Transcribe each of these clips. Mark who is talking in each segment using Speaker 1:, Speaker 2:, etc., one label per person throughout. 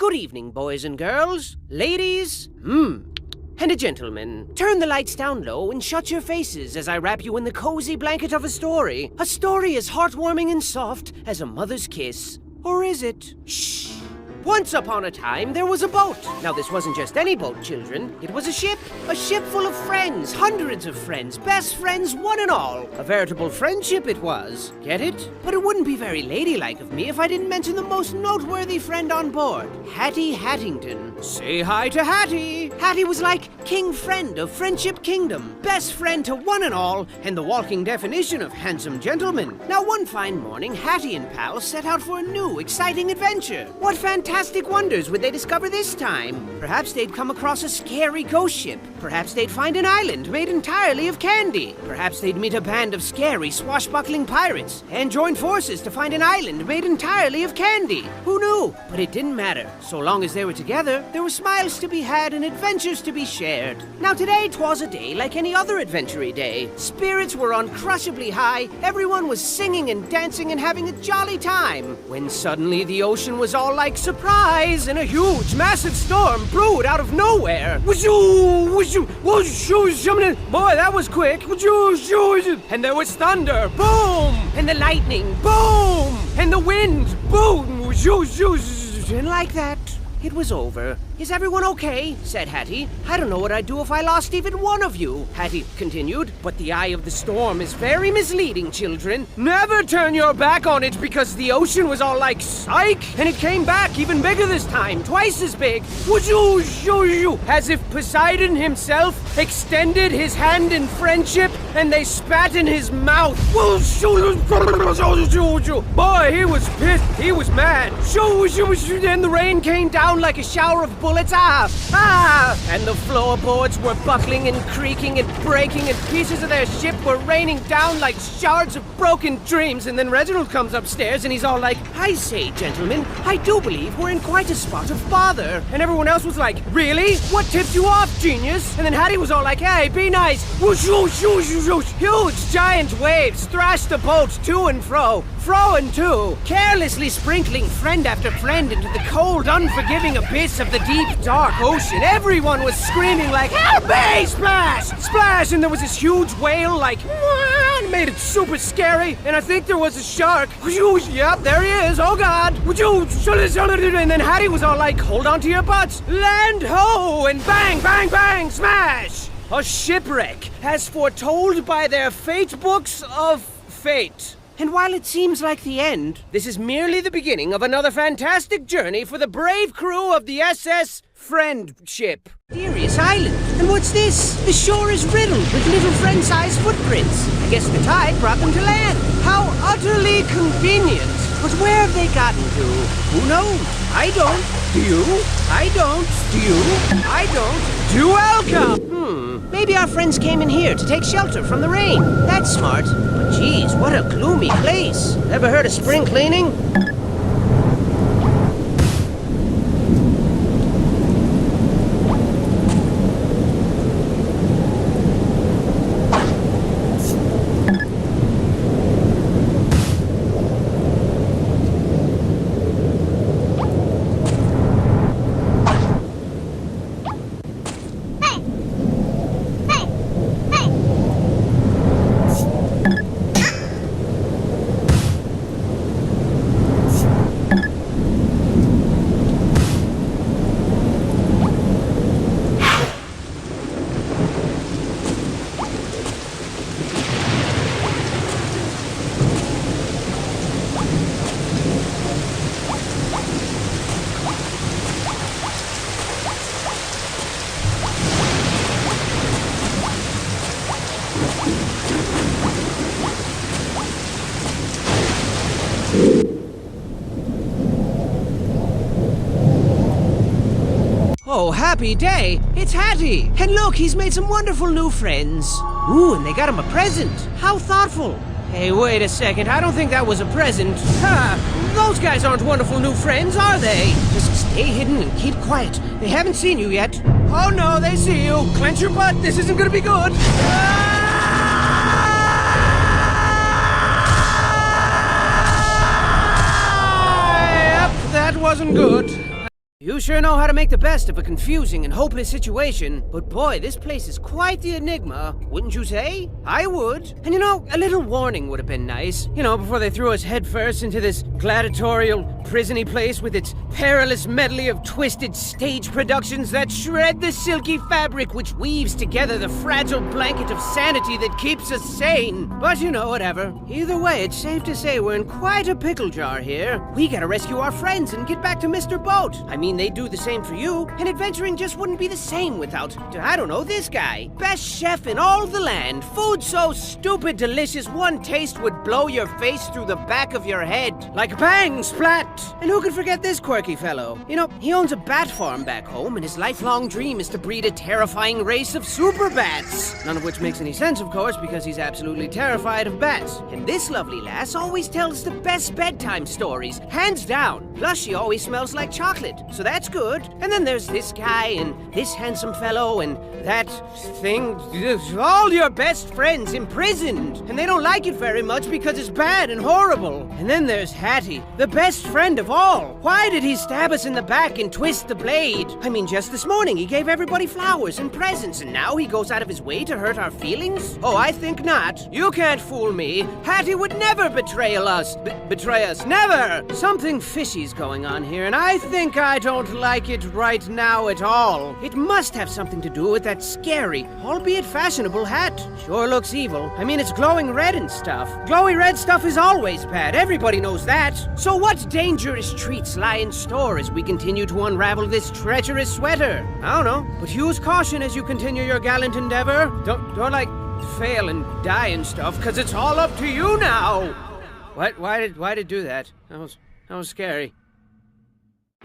Speaker 1: Good evening, boys and girls, ladies, and a gentleman. Turn the lights down low and shut your faces as I wrap you in the cozy blanket of a story. A story as heartwarming and soft as a mother's kiss. Or is it? Shh. Once upon a time, there was a boat. Now, this wasn't just any boat, children. It was a ship full of friends, hundreds of friends, best friends, one and all. A veritable friendship it was. Get it? But it wouldn't be very ladylike of me if I didn't mention the most noteworthy friend on board, Hattie Hattington. Say hi to Hattie. Hattie was like king friend of Friendship Kingdom, best friend to one and all, and the walking definition of handsome gentleman. Now, one fine morning, Hattie and pal set out for a new, exciting adventure. What fantastic wonders would they discover this time? Perhaps they'd come across a scary ghost ship. Perhaps they'd find an island made entirely of candy. Perhaps they'd meet a band of scary, swashbuckling pirates and join forces to find an island made entirely of candy. Who knew? But it didn't matter. So long as they were together, there were smiles to be had and adventures to be shared. Now today, 'twas a day like any other adventure-y day. Spirits were uncrushably high, everyone was singing and dancing and having a jolly time, when suddenly the ocean was all like surprise, and a huge, massive storm brewed out of nowhere. Boy, that was quick. And there was thunder, boom! And the lightning, boom! And the wind, boom! And like that, it was over. Is everyone okay? Said Hattie. I don't know what I'd do if I lost even one of you, Hattie continued. But the eye of the storm is very misleading, children. Never turn your back on it because the ocean was all like psych, and it came back even bigger this time, twice as big. As if Poseidon himself extended his hand in friendship and they spat in his mouth. Boy, he was pissed. He was mad. And the rain came down like a shower of bullets. And the floorboards were buckling and creaking and breaking, and pieces of their ship were raining down like shards of broken dreams. And then Reginald comes upstairs and he's all like, I say, gentlemen, I do believe we're in quite a spot of bother. And everyone else was like, really? What tipped you off, genius? And then Hattie was all like, hey, be nice. Huge giant waves thrashed the boat to and fro and to, carelessly sprinkling friend after friend into the cold, unforgiving abyss of the deep, dark ocean. Everyone was screaming like, help me! Splash! Splash! And there was this huge whale like, and made it super scary. And I think there was a shark. Yep, there he is. Oh, God. And then Hattie was all like, hold on to your butts. Land ho! And bang, bang, bang, smash! A shipwreck, as foretold by their fate books of fate. And while it seems like the end, this is merely the beginning of another fantastic journey for the brave crew of the SS Friendship. Mysterious island. And what's this? The shore is riddled with little friend-sized footprints. I guess the tide brought them to land. How utterly convenient. But where have they gotten to? Who knows? I don't. Do you? I don't. Do you? I don't. Do welcome! Maybe our friends came in here to take shelter from the rain. That's smart. But geez, what a gloomy place. Ever heard of spring cleaning? Oh, happy day! It's Hattie! And look, he's made some wonderful new friends. Ooh, and they got him a present. How thoughtful. Hey, wait a second. I don't think that was a present. Those guys aren't wonderful new friends, are they? Just stay hidden and keep quiet. They haven't seen you yet. Oh no, they see you. Clench your butt. This isn't gonna be good. Yep, that wasn't good. You sure know how to make the best of a confusing and hopeless situation, but boy, this place is quite the enigma, wouldn't you say? I would. And you know, a little warning would have been nice. You know, before they threw us headfirst into this gladiatorial, prison-y place with its perilous medley of twisted stage productions that shred the silky fabric which weaves together the fragile blanket of sanity that keeps us sane. But you know, whatever. Either way, it's safe to say we're in quite a pickle jar here. We gotta rescue our friends and get back to Mr. Boat. I mean, they'd do the same for you, and adventuring just wouldn't be the same without, I don't know, this guy. Best chef in all the land. Food so stupid delicious, one taste would blow your face through the back of your head. Like bang, splat! And who could forget this quirky fellow? You know, he owns a bat farm back home, and his lifelong dream is to breed a terrifying race of super bats. None of which makes any sense, of course, because he's absolutely terrified of bats. And this lovely lass always tells the best bedtime stories, hands down. Plus, she always smells like chocolate, so that's good. And then there's this guy, and this handsome fellow, and that thing. All your best friends imprisoned, and they don't like it very much because it's bad and horrible. And then there's Hattie, the best friend of all. Why did he stab us in the back and twist the blade? I mean, just this morning he gave everybody flowers and presents, and now he goes out of his way to hurt our feelings? Oh, I think not. You can't fool me. Hattie would never betray us. Betray us. Never! Something fishy's going on here, and I think I don't like it right now at all. It must have something to do with that scary, albeit fashionable hat. Sure looks evil. I mean, it's glowing red and stuff. Glowy red stuff is always bad. Everybody knows that. So what dangerous treats lie in store as we continue to unravel this treacherous sweater? I don't know, but use caution as you continue your gallant endeavor. Don't like fail and die and stuff, cause it's all up to you now. What? Why did it do that? That was scary.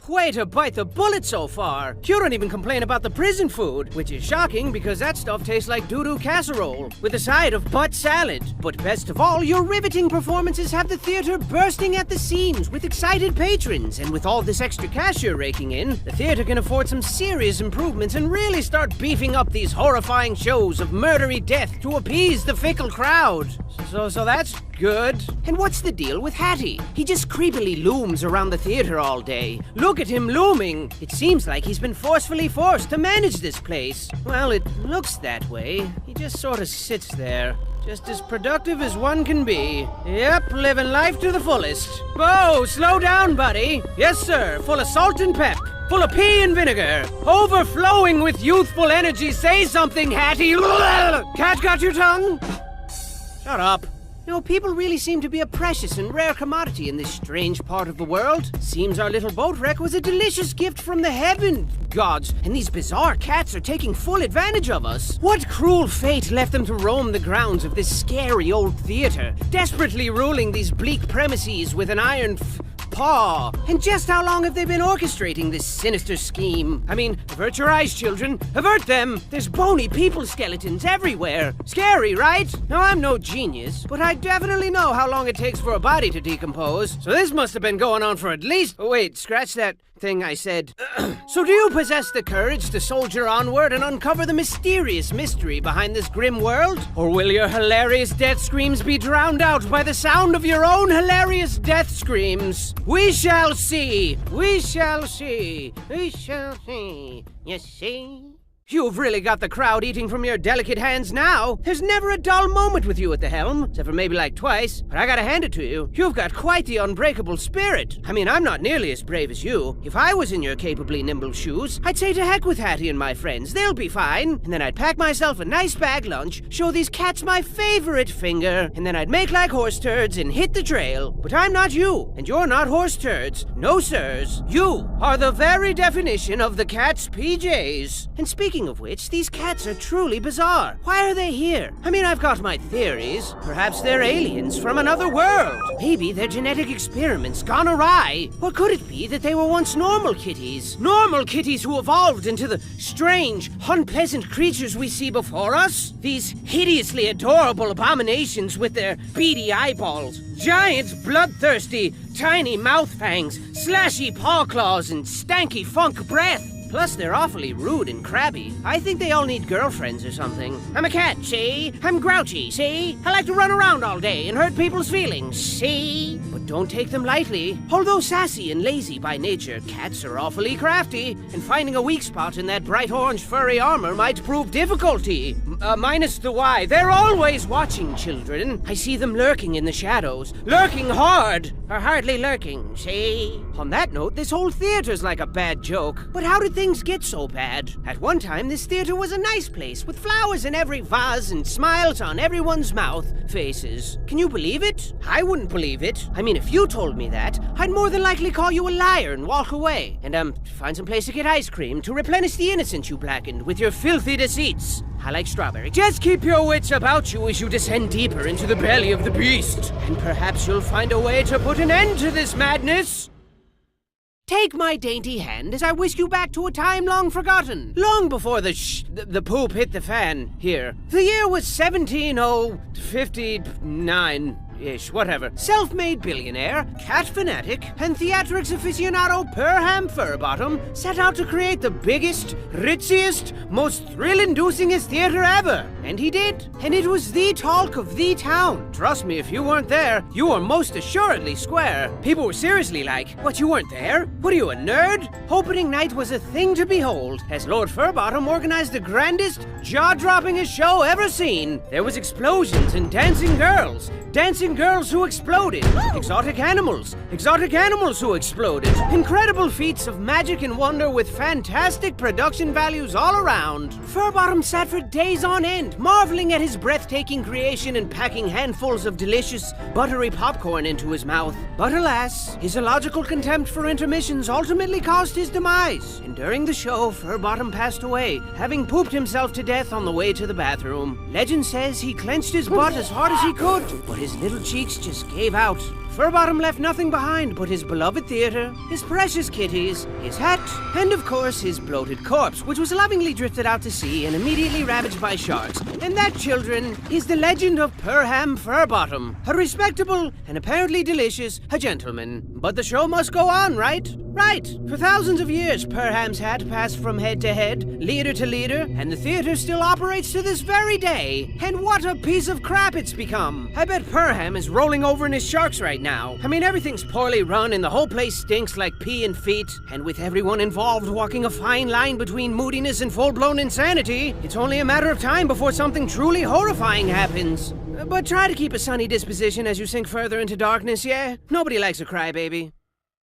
Speaker 1: Way to bite the bullet so far! You don't even complain about the prison food, which is shocking because that stuff tastes like doo-doo casserole, with a side of butt salad. But best of all, your riveting performances have the theater bursting at the seams with excited patrons, and with all this extra cash you're raking in, the theater can afford some serious improvements and really start beefing up these horrifying shows of murdery death to appease the fickle crowd. So that's good. And what's the deal with Hattie? He just creepily looms around the theater all day. Look at him looming. It seems like he's been forcefully forced to manage this place. Well, it looks that way. He just sort of sits there. Just as productive as one can be. Yep, living life to the fullest. Whoa, slow down, buddy. Yes, sir, full of salt and pep. Full of pea and vinegar. Overflowing with youthful energy. Say something, Hattie. Cat got your tongue? Shut up. You know, people really seem to be a precious and rare commodity in this strange part of the world. Seems our little boat wreck was a delicious gift from the heaven gods, and these bizarre cats are taking full advantage of us. What cruel fate left them to roam the grounds of this scary old theater, desperately ruling these bleak premises with an iron paw? And just how long have they been orchestrating this sinister scheme? I mean, avert your eyes, children. Avert them! There's bony people skeletons everywhere. Scary, right? Now, I'm no genius, but I definitely know how long it takes for a body to decompose. So this must have been going on for at least... Oh, wait, scratch that thing I said. So do you possess the courage to soldier onward and uncover the mysterious mystery behind this grim world? Or will your hilarious death screams be drowned out by the sound of your own hilarious death screams? We shall see! We shall see! We shall see! You see? You've really got the crowd eating from your delicate hands now. There's never a dull moment with you at the helm, except for maybe like twice. But I gotta hand it to you. You've got quite the unbreakable spirit. I mean, I'm not nearly as brave as you. If I was in your capably nimble shoes, I'd say to heck with Hattie and my friends. They'll be fine. And then I'd pack myself a nice bag lunch, show these cats my favorite finger, and then I'd make like horse turds and hit the trail. But I'm not you, and you're not horse turds. No, sirs. You are the very definition of the cat's PJs. And speaking of which, these cats are truly bizarre. Why are they here? I mean, I've got my theories. Perhaps they're aliens from another world. Maybe their genetic experiments gone awry. Or could it be that they were once normal kitties? Normal kitties who evolved into the strange, unpleasant creatures we see before us? These hideously adorable abominations with their beady eyeballs, giant, bloodthirsty, tiny mouth fangs, slashy paw claws, and stanky funk breath. Plus, they're awfully rude and crabby. I think they all need girlfriends or something. I'm a cat, see? I'm grouchy, see? I like to run around all day and hurt people's feelings, see? But don't take them lightly. Although sassy and lazy by nature, cats are awfully crafty, and finding a weak spot in that bright orange furry armor might prove difficulty. Minus the why. They're always watching, children. I see them lurking in the shadows. Lurking hard! Or hardly lurking, see? On that note, this whole theater's like a bad joke. But how did things get so bad? At one time, this theater was a nice place, with flowers in every vase and smiles on everyone's faces. Can you believe it? I wouldn't believe it. I mean, if you told me that, I'd more than likely call you a liar and walk away. And, find some place to get ice cream to replenish the innocence you blackened with your filthy deceits. I like strawberry. Just keep your wits about you as you descend deeper into the belly of the beast. And perhaps you'll find a way to put an end to this madness. Take my dainty hand as I whisk you back to a time long forgotten. Long before the poop hit the fan here. The year was 17059-ish, whatever. Self-made billionaire, cat fanatic, and theatrics aficionado Perham Furbottom set out to create the biggest, ritziest, most thrill-inducingest theater ever. And he did. And it was the talk of the town. Trust me, if you weren't there, you were most assuredly square. People were seriously like, what, you weren't there? What are you, a nerd? Opening night was a thing to behold, as Lord Furbottom organized the grandest, jaw-droppingest show ever seen. There was explosions and dancing girls who exploded, exotic animals who exploded, incredible feats of magic and wonder with fantastic production values all around. Furbottom sat for days on end, marveling at his breathtaking creation and packing handfuls of delicious, buttery popcorn into his mouth. But alas, his illogical contempt for intermissions ultimately caused his demise, and during the show, Furbottom passed away, having pooped himself to death on the way to the bathroom. Legend says he clenched his butt as hard as he could, but his little cheeks just gave out. Furbottom left nothing behind but his beloved theater, his precious kitties, his hat, and of course his bloated corpse, which was lovingly drifted out to sea and immediately ravaged by sharks. And that, children, is the legend of Perham Furbottom. A respectable and apparently delicious gentleman. But the show must go on, right? Right. For thousands of years, Perham's hat passed from head to head, leader to leader, and the theater still operates to this very day. And what a piece of crap it's become. I bet Perham is rolling over in his sharks right now. I mean, everything's poorly run and the whole place stinks like pee and feet. And with everyone involved walking a fine line between moodiness and full-blown insanity, it's only a matter of time before something truly horrifying happens. But try to keep a sunny disposition as you sink further into darkness, yeah? Nobody likes a crybaby.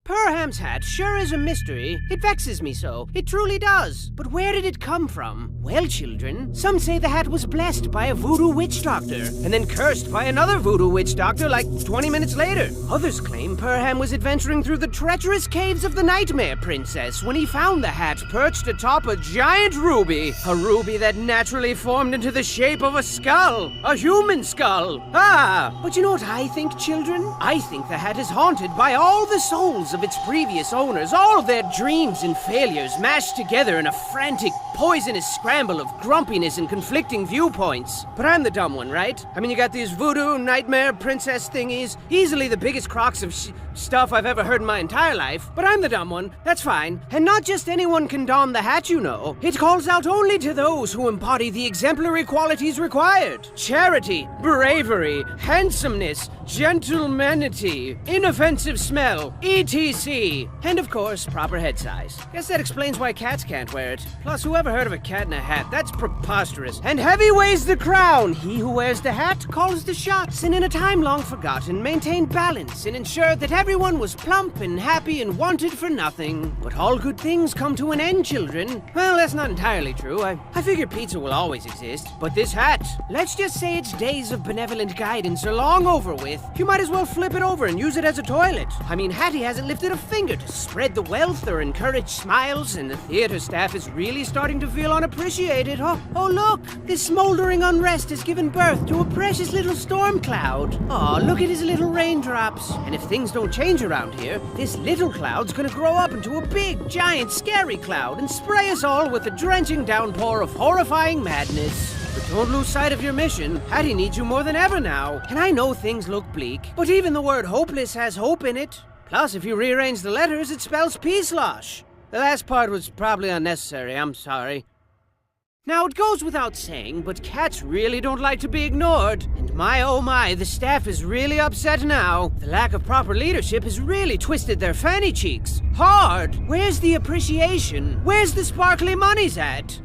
Speaker 1: Perham's hat sure is a mystery. It vexes me so. It truly does. But where did it come from? Well, children, some say the hat was blessed by a voodoo witch doctor, and then cursed by another voodoo witch doctor like 20 minutes later. Others claim Perham was adventuring through the treacherous caves of the Nightmare Princess when he found the hat perched atop a giant ruby. A ruby that naturally formed into the shape of a skull. A human skull. But you know what I think, children? I think the hat is haunted by all the souls of its previous owners, all of their dreams and failures mashed together in a frantic, poisonous scramble of grumpiness and conflicting viewpoints. But I'm the dumb one, right? I mean, you got these voodoo nightmare princess thingies, easily the biggest crocs of stuff I've ever heard in my entire life. But I'm the dumb one, that's fine. And not just anyone can don the hat, you know. It calls out only to those who embody the exemplary qualities required. Charity, bravery, handsomeness, gentlemanity, inoffensive smell, etc. And of course, proper head size. Guess that explains why cats can't wear it. Plus, whoever heard of a cat in a hat? That's preposterous. And heavy weighs the crown. He who wears the hat calls the shots, and in a time long forgotten, maintained balance and ensured that everyone was plump and happy and wanted for nothing. But all good things come to an end, children. Well, that's not entirely true. I figure pizza will always exist. But this hat, let's just say its days of benevolent guidance are long over with. You might as well flip it over and use it as a toilet. I mean, Hattie hasn't lifted a finger to spread the wealth or encourage smiles, and the theater staff is really starting to feel unappreciated. Oh, look! This smoldering unrest has given birth to a precious little storm cloud. Oh, look at his little raindrops. And if things don't change around here, this little cloud's gonna grow up into a big, giant, scary cloud and spray us all with a drenching downpour of horrifying madness. But don't lose sight of your mission. Hattie needs you more than ever now. And I know things look bleak, but even the word hopeless has hope in it. Plus, if you rearrange the letters, it spells peace-losh. The last part was probably unnecessary, I'm sorry. Now, it goes without saying, but cats really don't like to be ignored. And my oh my, the staff is really upset now. The lack of proper leadership has really twisted their fanny cheeks. Hard! Where's the appreciation? Where's the sparkly monies at?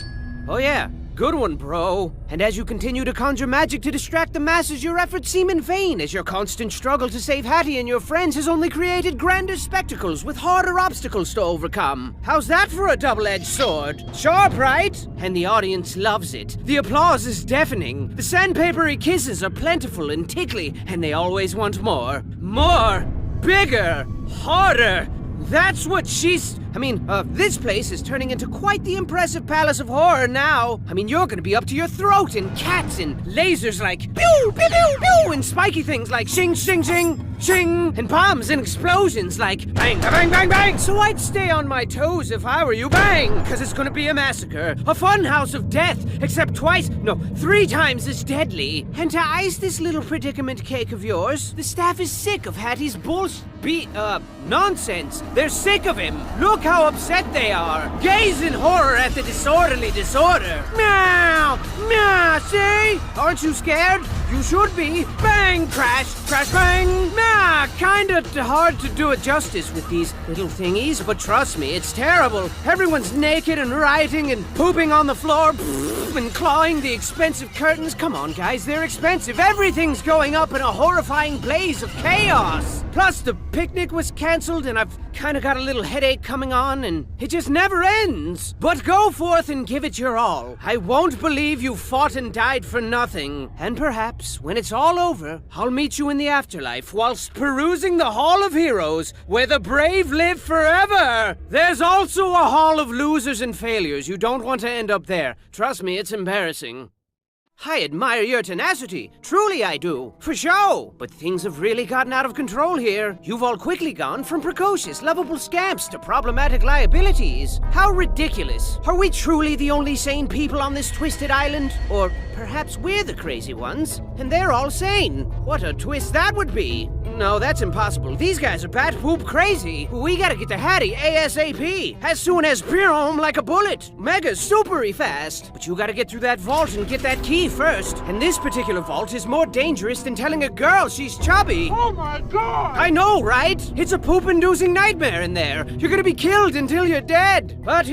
Speaker 1: Oh yeah, good one, bro. And as you continue to conjure magic to distract the masses, your efforts seem in vain, as your constant struggle to save Hattie and your friends has only created grander spectacles with harder obstacles to overcome. How's that for a double-edged sword? Sharp, right? And the audience loves it. The applause is deafening. The sandpapery kisses are plentiful and tickly, and they always want more. More! Bigger! Harder! That's what this place is turning into quite the impressive palace of horror now. You're gonna be up to your throat in cats and lasers like pew, pew, pew, pew, and spiky things like shing, shing, shing, shing, and bombs and explosions like bang, bang, bang, bang. So I'd stay on my toes if I were you, bang, cause it's gonna be a massacre, a fun house of death, except 3 times as deadly. And to ice this little predicament cake of yours, the staff is sick of Hattie's nonsense. They're sick of him. Look how upset they are. Gaze in horror at the disorderly disorder. Meow! Meow! See? Aren't you scared? You should be. Bang! Crash! Crash! Bang! Nah! Kinda hard to do it justice with these little thingies, but trust me, it's terrible. Everyone's naked and rioting and pooping on the floor and clawing the expensive curtains. Come on, guys, they're expensive. Everything's going up in a horrifying blaze of chaos. Plus, the picnic was cancelled, and I've kinda got a little headache coming on, and it just never ends. But go forth and give it your all. I won't believe you fought and died for nothing. And perhaps, when it's all over, I'll meet you in the afterlife whilst perusing the Hall of Heroes, where the brave live forever. There's also a Hall of Losers and Failures. You don't want to end up there. Trust me, it's embarrassing. I admire your tenacity. Truly I do. For show. But things have really gotten out of control here. You've all quickly gone from precocious, lovable scamps to problematic liabilities. How ridiculous. Are we truly the only sane people on this twisted island? Or perhaps we're the crazy ones, and they're all sane. What a twist that would be. No, that's impossible. These guys are bat poop crazy. We gotta get to Hattie ASAP. As soon as home like a bullet. Mega supery fast. But you gotta get through that vault and get that key first. And this particular vault is more dangerous than telling a girl she's chubby.
Speaker 2: Oh my god!
Speaker 1: I know, right? It's a poop-inducing nightmare in there. You're gonna be killed until you're dead. But,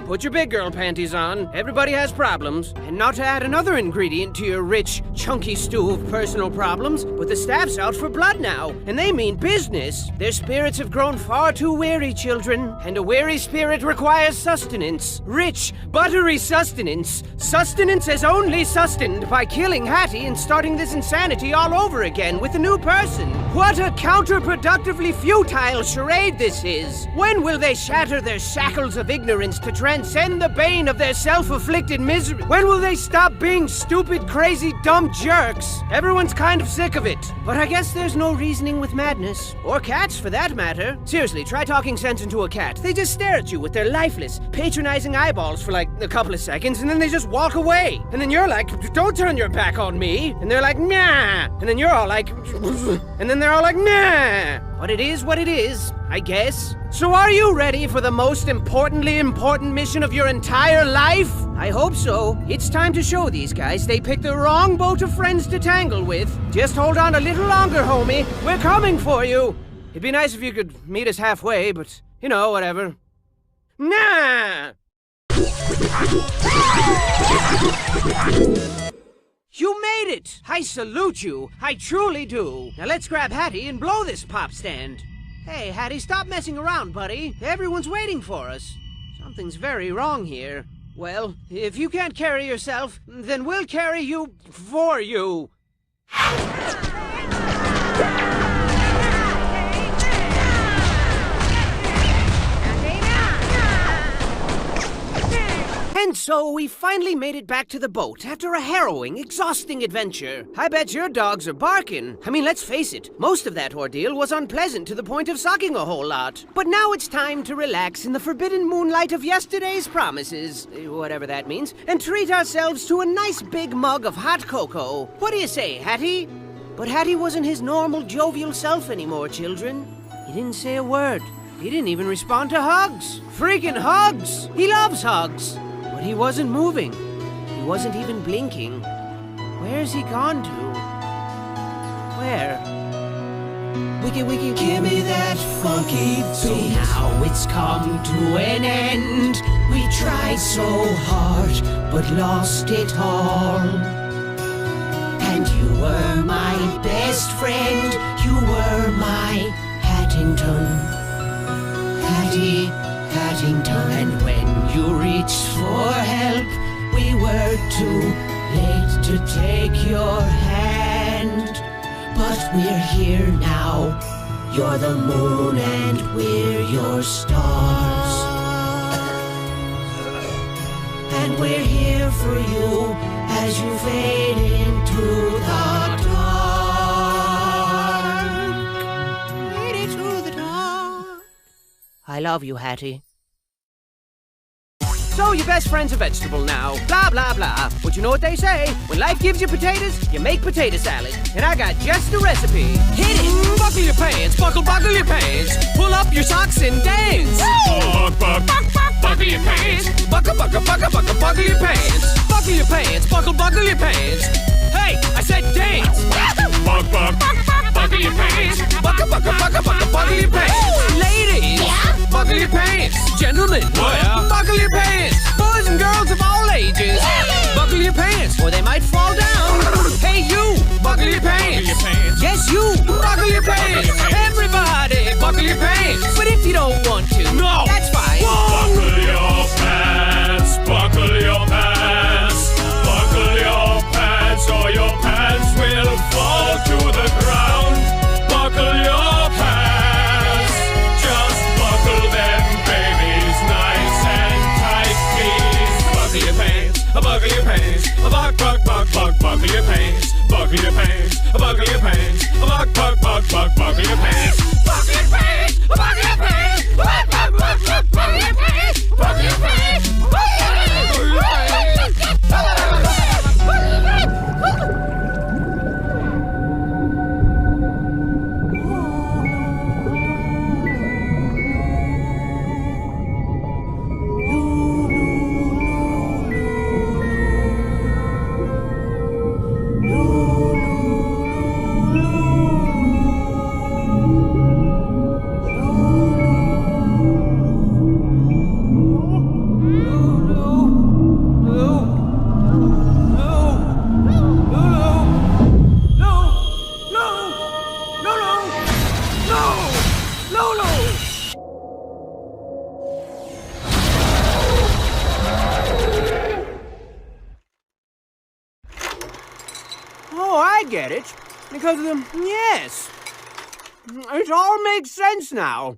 Speaker 1: put your big girl panties on. Everybody has problems. And not to add another ingredient to your rich, chunky stew of personal problems, but the staff's out for blood now. And they mean business. Their spirits have grown far too weary, children. And a weary spirit requires sustenance. Rich, buttery sustenance. Sustenance as only sustained by killing Hattie and starting this insanity all over again with a new person. What a counterproductively futile charade this is. When will they shatter their shackles of ignorance to transcend the bane of their self-afflicted misery? When will they stop being stupid, crazy, dumb jerks? Everyone's kind of sick of it. But I guess there's no reasoning with madness. Or cats, for that matter. Seriously, try talking sense into a cat. They just stare at you with their lifeless, patronizing eyeballs for like a couple of seconds, and then they just walk away. And then you're like, don't turn your back on me. And they're like, nah. And then you're all like, and then they're all like, nah. But it is what it is, I guess. So are you ready for the most importantly important mission of your entire life? I hope so. It's time to show these guys they picked the wrong boat of friends to tangle with. Just hold on a little longer, homie. We're coming for you. It'd be nice if you could meet us halfway, but, whatever. Nah! You made it! I salute you. I truly do. Now let's grab Hattie and blow this pop stand. Hey, Hattie, stop messing around, buddy. Everyone's waiting for us. Something's very wrong here. Well, if you can't carry yourself, then we'll carry you for you. And so we finally made it back to the boat after a harrowing, exhausting adventure. I bet your dogs are barking. Let's face it, most of that ordeal was unpleasant to the point of sucking a whole lot. But now it's time to relax in the forbidden moonlight of yesterday's promises, whatever that means, and treat ourselves to a nice big mug of hot cocoa. What do you say, Hattie? But Hattie wasn't his normal, jovial self anymore, children. He didn't say a word. He didn't even respond to hugs. Freaking hugs! He loves hugs. But he wasn't moving. wasn't even blinking. Where's he gone to? Where? Wiki, wiki,
Speaker 2: Give me that funky beat.
Speaker 1: so now it's come to an end.
Speaker 2: We tried so hard, but lost it all. And you were my best friend. You were my Hattington. Hattington. And when you reached for help, we were too late to take your hand. But we're here now. You're the moon and we're your stars. And we're here for you as you fade into the dark. Fade into the dark.
Speaker 1: I love you, Hattie. So your best friend's a vegetable now, blah, blah, blah. But you know what they say? When life gives you potatoes, you make potato salad. And I got just the recipe. Hit it! Buckle your pants, buckle your pants. Pull up your socks and dance. Buckle your pants. Buckle your pants. Buckle your pants, buckle your pants. Hey, I said dance. Buckle your pants. Buckle your pants. Ladies, buckle your pants. Gentlemen, buckle your pants. Boys and girls of all ages, buckle your pants or they might fall down. Hey you, buckle your pants. Yes you, buckle your pants. Everybody, buckle your pants. But if you don't want to, no, that's fine.
Speaker 3: Buckle your pants, buckle your pants, buckle your pants, or your pants will fall to the ground. Buckle your pants, just buckle them, babies, nice and tight, please. Buckle your pants, buckle your pants, buckle your pants, buckle your pants, buckle your pants, buckle your pants, buckle your pants, buckle your pants, buckle your pants, buckle your pants, buckle your pants.
Speaker 1: Oh, I get it. Because, yes. It all makes sense now.